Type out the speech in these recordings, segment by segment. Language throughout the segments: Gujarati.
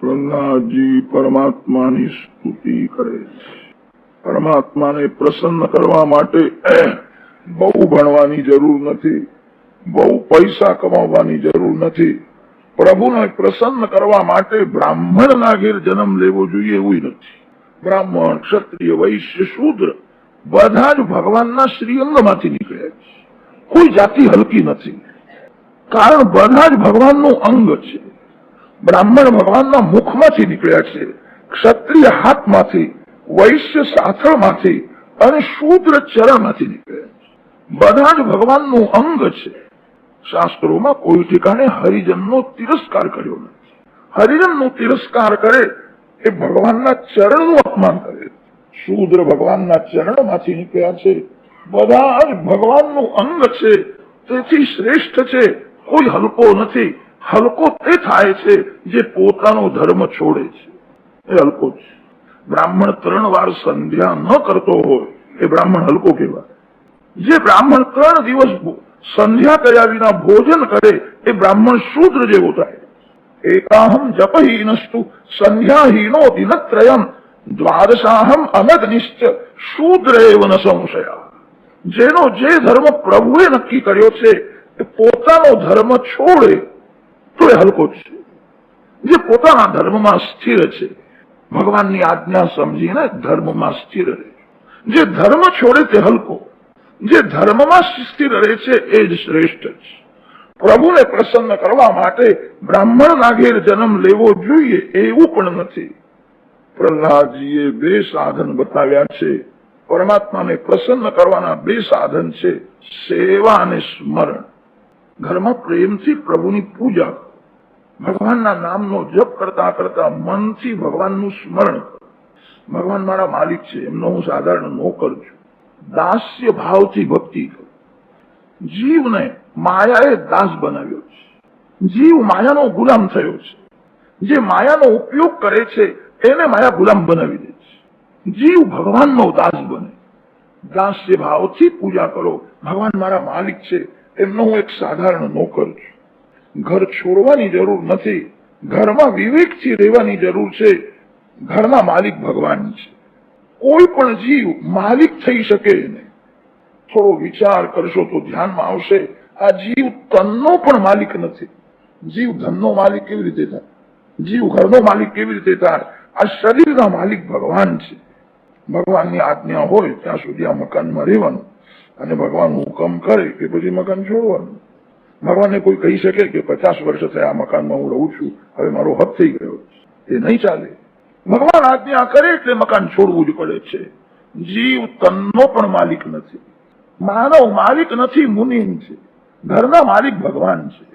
પ્રહલાદજી પરમાત્માની સ્તુતિ કરે છે. પરમાત્માને પ્રસન્ન કરવા માટે બહુ ભણવાની જરૂર નથી, બહુ પૈસા કમાવવાની જરૂર નથી. પ્રભુને પ્રસન્ન કરવા માટે બ્રાહ્મણના ઘેર જન્મ લેવો જોઈએ એવું નથી. બ્રાહ્મણ, ક્ષત્રિય, વૈશ્ય, શૂદ્ર બધા જ ભગવાનના શ્રીઅંગમાંથી નીકળ્યા છે. કોઈ જાતિ હલકી નથી, કારણ બધા જ ભગવાનનું અંગ છે. બ્રાહ્મણ ભગવાનના મુખમાંથી નીકળ્યા છે, ક્ષત્રિય હાથમાંથી, વૈશ્ય સાથળમાંથી અને શૂદ્ર ચરણમાંથી નીકળ્યા છે. બધા જ ભગવાનનું અંગ છે. શાસ્ત્રોમાં કોઈ ઠેકાણે હરિજનનો તિરસ્કાર કર્યો નથી. હરિજનનો તિરસ્કાર કરે એ ભગવાનના ચરણનું અપમાન કરે. શૂદ્ર ભગવાનના ચરણમાંથી નીકળ્યા છે. બધા જ ભગવાનનું અંગ છે, તેથી શ્રેષ્ઠ છે. કોઈ હલકો નથી. હલકો તે થાય છે જે પોતાનો ધર્મ છોડે છે, એ હલકો છે. બ્રાહ્મણ 3 વાર સંધ્યા ન કરતો હોય એ બ્રાહ્મણ હલકો કહેવાય. જે બ્રાહ્મણ 3 દિવસ સંધ્યા કર્યા વિના ભોજન કરે એ બ્રાહ્મણ શૂદ્ર જેવો થાય. એકાહમ જપહીનસ્તુ સંધ્યાહીનો દિનત્રયમ દ્વાદશાહમ અનગ્નિશ્ચ શૂદ્ર એવ ન સંશયા. જેનો જે ધર્મ પ્રભુએ નક્કી કર્યો છે એ પોતાનો ધર્મ છોડે તો એ હલકો છે. જે પોતાના ધર્મમાં સ્થિર છે, ભગવાનની આજ્ઞા સમજીને ધર્મમાં સ્થિર રહે. જે ધર્મ છોડે તે હલકો, જે ધર્મમાં સ્થિર રહે છે એ જ શ્રેષ્ઠ છે. પ્રભુને પ્રસન્ન કરવા માટે બ્રાહ્મણના ઘેર જન્મ લેવો જોઈએ એવું પણ નથી. પ્રહલાદજીએ 2 સાધન બતાવ્યા છે. પરમાત્માને પ્રસન્ન કરવાના 2 સાધન છે, સેવા અને સ્મરણ. ઘરમાં પ્રેમથી પ્રભુની પૂજા કરો. ભગવાનના નામનો જપ કરતા કરતા મનથી ભગવાનનું સ્મરણ કરો. ભગવાન મારા માલિક છે, એમનો હું સાધારણ નોકર છું. દાસ્ય ભાવથી ભક્તિ કરો. જીવને માયાએ દાસ બનાવ્યો છે. જીવ માયાનો ગુલામ થયો છે. જે માયાનો ઉપયોગ કરે છે એને માયા ગુલામ બનાવી દે છે. જીવ ભગવાનનો દાસ બને. દાસ્ય ભાવથી પૂજા કરો. ભગવાન મારા માલિક છે, એમનો હું એક સાધારણ નોકર છું. ઘર છોડવાની જરૂર નથી. ઘરમાં વિવેકથી રહેવાની જરૂર છે. ઘરના માલિક ભગવાન છે. કોઈ પણ જીવ માલિક થઈ શકે નહીં. થોડો વિચાર કરશો તો ધ્યાનમાં આવશે, આ જીવ તનનો પણ માલિક નથી. જીવ ધનનો માલિક કેવી રીતે થાય? જીવ ઘરનો માલિક કેવી રીતે થાય? આ શરીરના માલિક ભગવાન છે. ભગવાનની આજ્ઞા હોય ત્યાં સુધી આ મકાનમાં રહેવાનું, અને ભગવાન હુકમ કરે કે પછી મકાન છોડવાનું. ભગવાનને કોઈ કહી શકે કે 50 વર્ષ થયા આ મકાનમાં હું રહું છું, હવે મારો હક થઈ ગયો? એ નહીં ચાલે. ભગવાન આજ્ઞા કરે એટલે મકાન છોડવું જ પડે છે. જીવ તનનો પણ માલિક નથી. માનવ માલિક નથી, મુનિમ છે. ઘરના માલિક ભગવાન છે.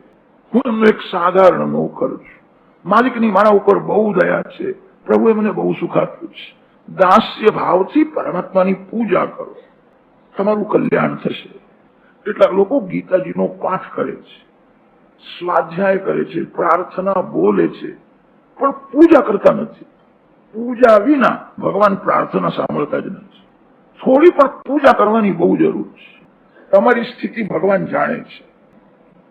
હું એમનો એક સાધારણ નોકર છું. માલિકની મારા ઉપર બહુ દયા છે. પ્રભુએ મને બહુ સુખ આપ્યું છે. દાસ્ય ભાવથી પરમાત્માની પૂજા કરો, તમારું કલ્યાણ થશે. કેટલાક લોકો ગીતાજીનો પાઠ કરે છે, સ્વાધ્યાય કરે છે, પ્રાર્થના બોલે છે, પણ પૂજા કરતા નથી. પૂજા વિના ભગવાન પ્રાર્થના સાંભળતા જ નથી. થોડી પણ પૂજા કરવાની બહુ જરૂર છે. તમારી સ્થિતિ ભગવાન જાણે છે.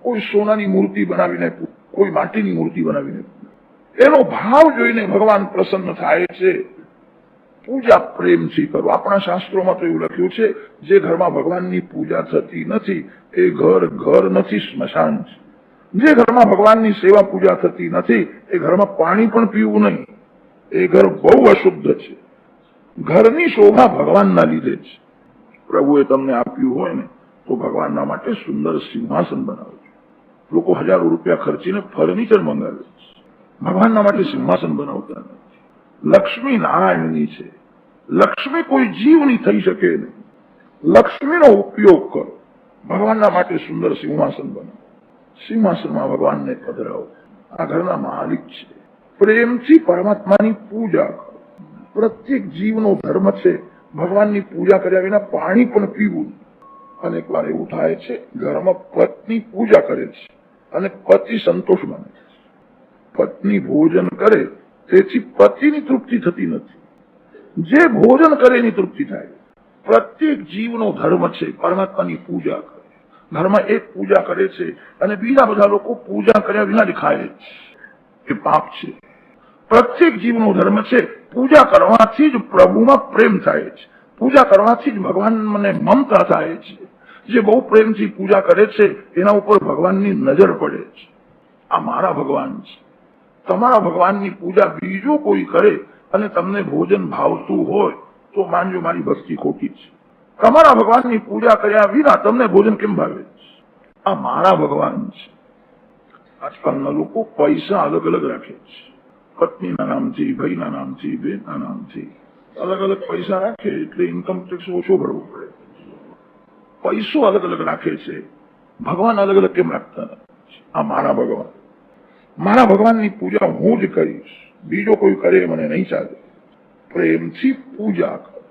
કોઈ સોનાની મૂર્તિ બનાવીને, કોઈ માટીની મૂર્તિ બનાવીને, એનો ભાવ જોઈને ભગવાન પ્રસન્ન થાય છે. પૂજા પ્રેમથી કરો. આપણા શાસ્ત્રોમાં તો એવું લખ્યું છે, જે ઘરમાં ભગવાનની પૂજા થતી નથી એ ઘર નથી, સ્મશાન છે. જે ઘરમાં ભગવાનની સેવા પૂજા થતી નથી એ ઘરમાં પાણી પણ પીવું નહીં. એ ઘર બહુ અશુદ્ધ છે. ઘરની શોભા ભગવાનના લીધે છે. પ્રભુએ તમને આપ્યું હોય ને તો ભગવાનના માટે સુંદર સિંહાસન બનાવો. લોકો હજારો રૂપિયા ખર્ચીને ફર્નિચર મંગાવે છે, ભગવાનના માટે સિંહાસન બનાવતા નથી. લક્ષ્મી નારાયણની છે. લક્ષ્મી કોઈ જીવની થઈ શકે નહીં. લક્ષ્મીનો ઉપયોગ કરો. ભગવાનના માટે સુંદર સિંહાસન બનાવો. સિંહાસનમાં ભગવાનને પધરાવો. આ ઘરના માલિક છે. પ્રેમથી પરમાત્માની પૂજા કરો. પ્રત્યેક જીવનો ધર્મ છે ભગવાનની પૂજા કર્યા વિના પાણી પણ પીવું. અનેક વાર એવું થાય છે, ઘરમાં પત્ની પૂજા કરે છે અને પતિ સંતોષ માને છે. પત્ની ભોજન કરે તેથી પતિની તૃપ્તિ થતી નથી. જે ભોજન કરે એની તૃપ્તિ થાય. પ્રત્યેક જીવનો ધર્મ છે પરમાત્માની પૂજા કરે. ઘરમાં એક પૂજા કરે છે અને બીજા બધા લોકો પૂજા કર્યા વિના જ ખાય છે. એ પાપ છે. પ્રત્યેક જીવનો ધર્મ છે. પૂજા કરવાથી જ પ્રભુમાં પ્રેમ થાય છે. પૂજા કરવાથી જ ભગવાન મને મમતા થાય છે. જે બહુ પ્રેમથી પૂજા કરે છે એના ઉપર ભગવાનની નજર પડે છે. આ મારા ભગવાન છે. તમારા ભગવાનની પૂજા બીજો કોઈ કરે અને તમને ભોજન ભાવતું હોય તો માનજો મારી ભક્તિ ખોટી છે. તમારા ભગવાનની પૂજા કર્યા વિના તમને ભોજન કેમ ભાવે છે? આ મારા ભગવાન છે. આજકાલના લોકો પૈસા અલગ અલગ રાખે છે. પત્નીના નામથી, ભાઈના નામથી, બેનના નામથી અલગ અલગ પૈસા રાખે એટલે ઇન્કમ ટેક્સ ઓછો ભરવો પડે. પૈસો અલગ અલગ રાખે છે, ભગવાન અલગ અલગ કેમ રાખતા નથી? આ મારા ભગવાન. મારા ભગવાનની પૂજા હું જ કરીશ, બીજો કોઈ કરે મને નહીં ચાલે. પ્રેમથી પૂજા કરો.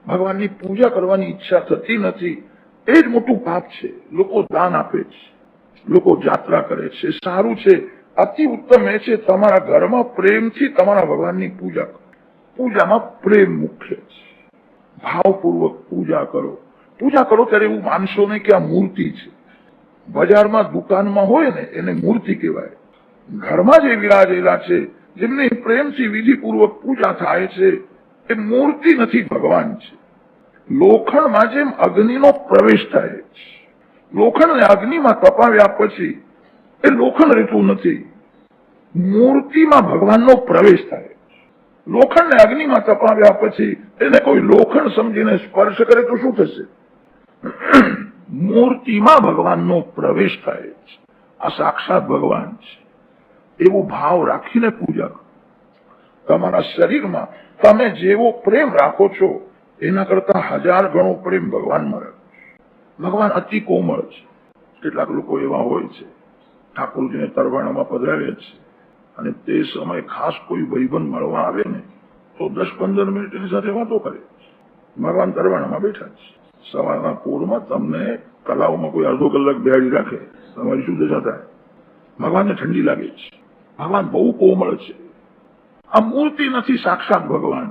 ભગવાનની પૂજા કરવાની ઈચ્છા થતી નથી એ જ મોટું પાપ છે. લોકો દાન આપે છે, લોકો યાત્રા કરે છે, સારું છે. અતિ ઉત્તમ એ છે તમારા ઘરમાં પ્રેમથી તમારા ભગવાનની પૂજા કરો. પૂજામાં પ્રેમ મુખ્ય છે. ભાવપૂર્વક પૂજા કરો. પૂજા કરો ત્યારે એવું માનશો નહીં કે આ મૂર્તિ છે. બજારમાં દુકાનમાં હોય ને એને મૂર્તિ કહેવાય. ઘરમાં જે વિરાજેલા છે, જેમની પ્રેમથી વિધિપૂર્વક પૂજા થાય છે, એ મૂર્તિ નથી, ભગવાન છે. લોખંડમાં જેમ અગ્નિનો પ્રવેશ થાય છે, લોખંડને અગ્નિમાં તપાવ્યા પછી એ લોખંડ રહેતું નથી. મૂર્તિમાં ભગવાનનો પ્રવેશ થાય છે. લોખંડને અગ્નિમાં તપાવ્યા પછી એને કોઈ લોખંડ સમજીને સ્પર્શ કરે તો શું થશે? મૂર્તિમાં ભગવાનનો પ્રવેશ થાય છે. આ સાક્ષાત ભગવાન છે. એવો ભાવ રાખીને પૂજા કરો. તમારા શરીરમાં તમે જેવો પ્રેમ રાખો છો એના કરતા 1000 ગણો પ્રેમ ભગવાનમાં રાખો. ભગવાન અતિ કોમળ છે. કેટલાક લોકો એવા હોય છે ઠાકોરજીને તરવાણામાં પધરાવે છે અને તે સમય ખાસ કોઈ ભાઈબંધ મળવા આવે ને તો 10-15 મિનિટ એની સાથે વાતો કરે. ભગવાન તરવાણામાં બેઠા છે. સવારના પૂરમાં તમને તલાવમાં કોઈ અડધો કલાક બેહાડી રાખે, તમારી શું દશા થાય? ભગવાનને ઠંડી લાગે છે. ભગવાન બહુ કોમળ છે. આ મૂર્તિ નથી, સાક્ષાત ભગવાન.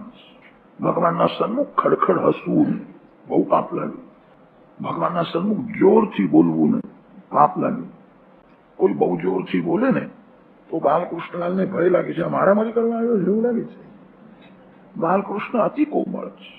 ભગવાનના સન્મુખ ખડખડ હસવું નહીં, બહુ પાપ લાગે. ભગવાનના સન્મુખ જોરથી બોલવું નહીં, પાપ લાગે. કોઈ બહુ જોરથી બોલે ને તો બાલકૃષ્ણલાલને ભય લાગે છે, આ મારામારી કરવા આવ્યો એવું લાગે છે. બાલકૃષ્ણ અતિ કોમળ છે.